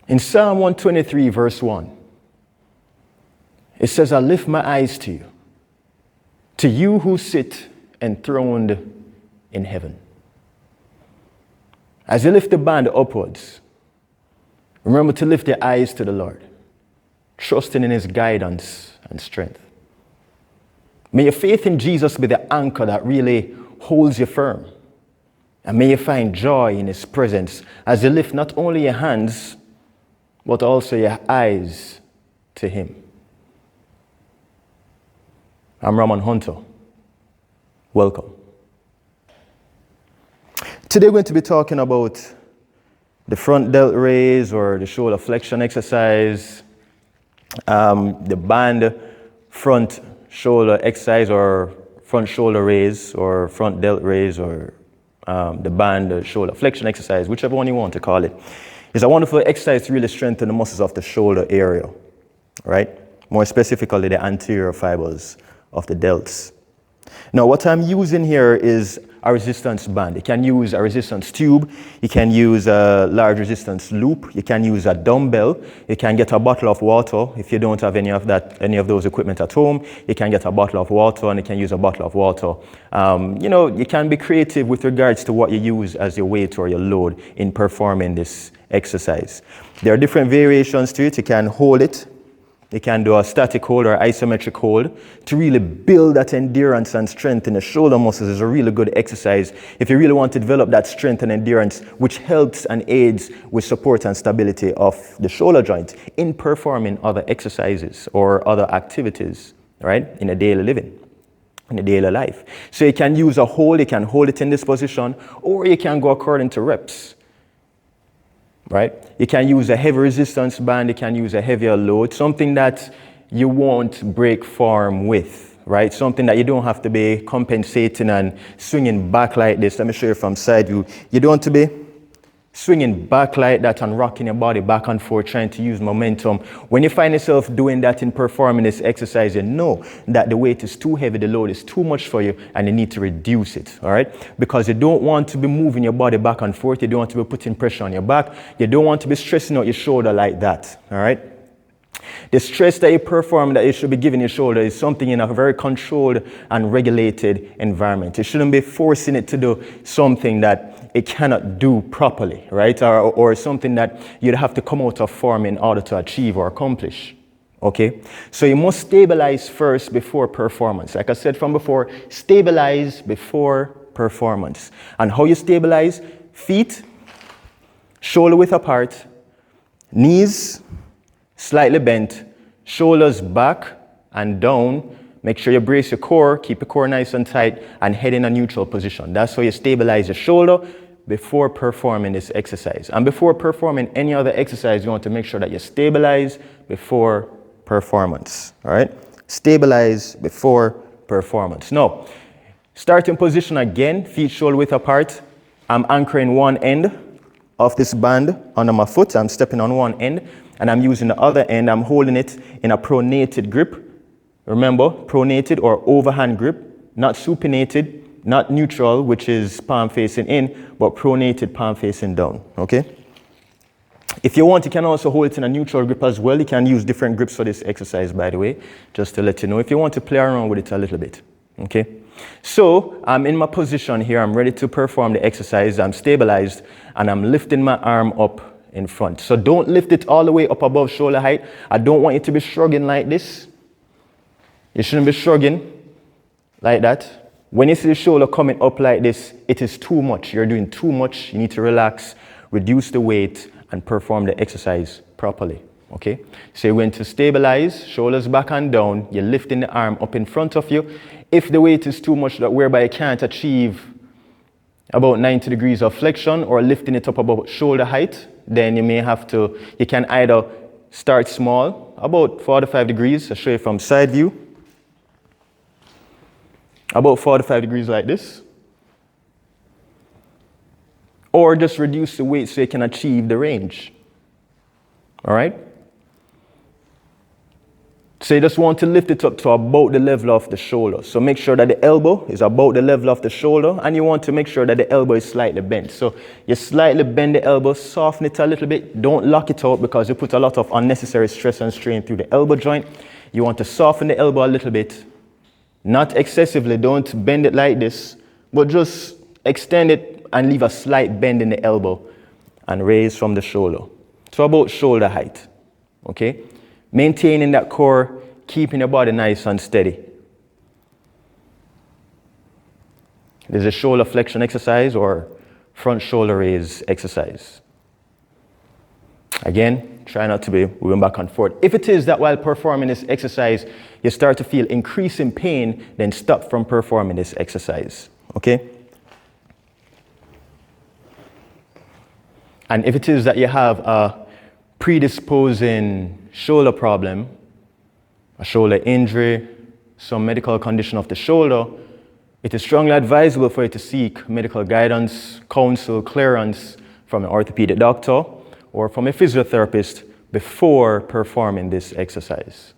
In Psalm 123, verse 1, it says, I lift my eyes to you who sit enthroned in heaven. As you lift the band upwards, remember to lift your eyes to the Lord, trusting in his guidance and strength. May your faith in Jesus be the anchor that really holds you firm. And may you find joy in his presence as you lift not only your hands, but also your eyes to him. I'm Raman Hunter. Welcome. Today we're going to be talking about the front delt raise or the shoulder flexion exercise, the band front shoulder exercise or front shoulder raise or front delt raise or the band shoulder flexion exercise, whichever one you want to call it. It's a wonderful exercise to really strengthen the muscles of the shoulder area, right? More specifically, the anterior fibers of the delts. Now, what I'm using here is a resistance band. You can use a resistance tube. You can use a large resistance loop. You can use a dumbbell. You can get a bottle of water. If you don't have any of those equipment at home, you can get a bottle of water and you can use a bottle of water. You can be creative with regards to what you use as your weight or your load in performing this exercise. There are different variations to it. You can hold it. You can do a static hold or isometric hold to really build that endurance and strength in the shoulder muscles. Is a really good exercise if you really want to develop that strength and endurance, which helps and aids with support and stability of the shoulder joint in performing other exercises or other activities, right, in a daily living, in a daily life. So you can use a hold, you can hold it in this position, or you can go according to reps. Right? You can use a heavy resistance band, you can use a heavier load, something that you won't break form with, right? Something that you don't have to be compensating and swinging back like this. Let me show you from side view. You don't want to be swinging back like that and rocking your body back and forth, trying to use momentum. When you find yourself doing that in performing this exercise, you know that the weight is too heavy, the load is too much for you, and you need to reduce it, all right? Because you don't want to be moving your body back and forth. You don't want to be putting pressure on your back. You don't want to be stressing out your shoulder like that, all right? The stress that you perform that you should be giving your shoulder is something in a very controlled and regulated environment. You shouldn't be forcing it to do something that it cannot do properly, right? Or something that you'd have to come out of form in order to achieve or accomplish, okay? So you must stabilize first before performance. Like I said from before, stabilize before performance. And how you stabilize? Feet, shoulder width apart, knees slightly bent, shoulders back and down. Make sure you brace your core, keep your core nice and tight, and head in a neutral position. That's how you stabilize your shoulder before performing this exercise. And before performing any other exercise, you want to make sure that you stabilize before performance. All right? Stabilize before performance. Now, starting position again, feet shoulder width apart. I'm anchoring one end of this band under my foot. I'm stepping on one end. And I'm using the other end, I'm holding it in a pronated grip. Remember, pronated or overhand grip, not supinated, not neutral, which is palm facing in, but pronated, palm facing down, okay? If you want, you can also hold it in a neutral grip as well. You can use different grips for this exercise, by the way, just to let you know, if you want to play around with it a little bit, okay? So I'm in my position here, I'm ready to perform the exercise, I'm stabilized, and I'm lifting my arm up in front. So don't lift it all the way up above shoulder height. I don't want you to be shrugging like this. You shouldn't be shrugging like that. When you see the shoulder coming up like this, it is too much. You're doing too much. You need to relax, reduce the weight, and perform the exercise properly. Okay? So you're going to stabilize, shoulders back and down. You're lifting the arm up in front of you. If the weight is too much, that whereby you can't achieve about 90 degrees of flexion or lifting it up about shoulder height, then you can either start small, about 45 degrees. I'll show you from side view. About 45 degrees like this. Or just reduce the weight so you can achieve the range. All right? So you just want to lift it up to about the level of the shoulder. So make sure that the elbow is about the level of the shoulder, and you want to make sure that the elbow is slightly bent. So you slightly bend the elbow, soften it a little bit. Don't lock it out because you put a lot of unnecessary stress and strain through the elbow joint. You want to soften the elbow a little bit. Not excessively, don't bend it like this, but just extend it and leave a slight bend in the elbow and raise from the shoulder. So about shoulder height, okay? Maintaining that core, keeping your body nice and steady. There's a shoulder flexion exercise or front shoulder raise exercise. Again, try not to be moving back and forth. If it is that while performing this exercise, you start to feel increasing pain, then stop from performing this exercise, okay? And if it is that you have a predisposing shoulder problem, a shoulder injury, some medical condition of the shoulder, it is strongly advisable for you to seek medical guidance, counsel, clearance from an orthopedic doctor or from a physiotherapist before performing this exercise.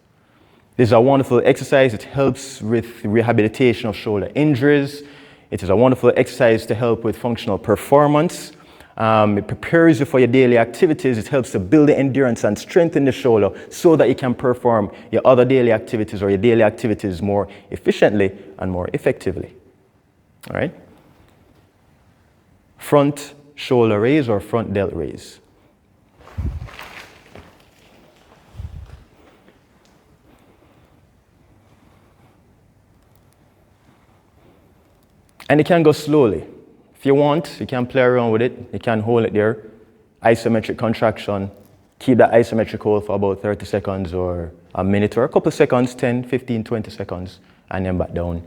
This is a wonderful exercise. It helps with rehabilitation of shoulder injuries. It is a wonderful exercise to help with functional performance. It prepares you for your daily activities. It helps to build the endurance and strengthen the shoulder so that you can perform your other daily activities or your daily activities more efficiently and more effectively. All right? Front shoulder raise or front delt raise. And you can go slowly. If you want, you can play around with it. You can hold it there. Isometric contraction. Keep that isometric hold for about 30 seconds or a minute or a couple seconds, 10, 15, 20 seconds, and then back down. You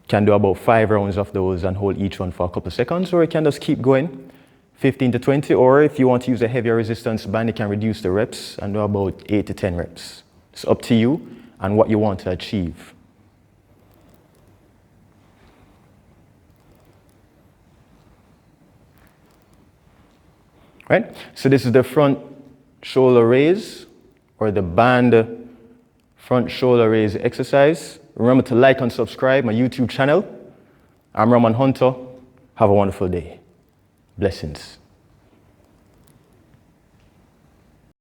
can do about 5 rounds of those and hold each one for a couple seconds, or you can just keep going, 15 to 20, or if you want to use a heavier resistance band, you can reduce the reps and do about 8 to 10 reps. It's up to you and what you want to achieve. Right? So this is the front shoulder raise or the band front shoulder raise exercise. Remember to like and subscribe my YouTube channel. I'm Roman Hunter. Have a wonderful day. Blessings.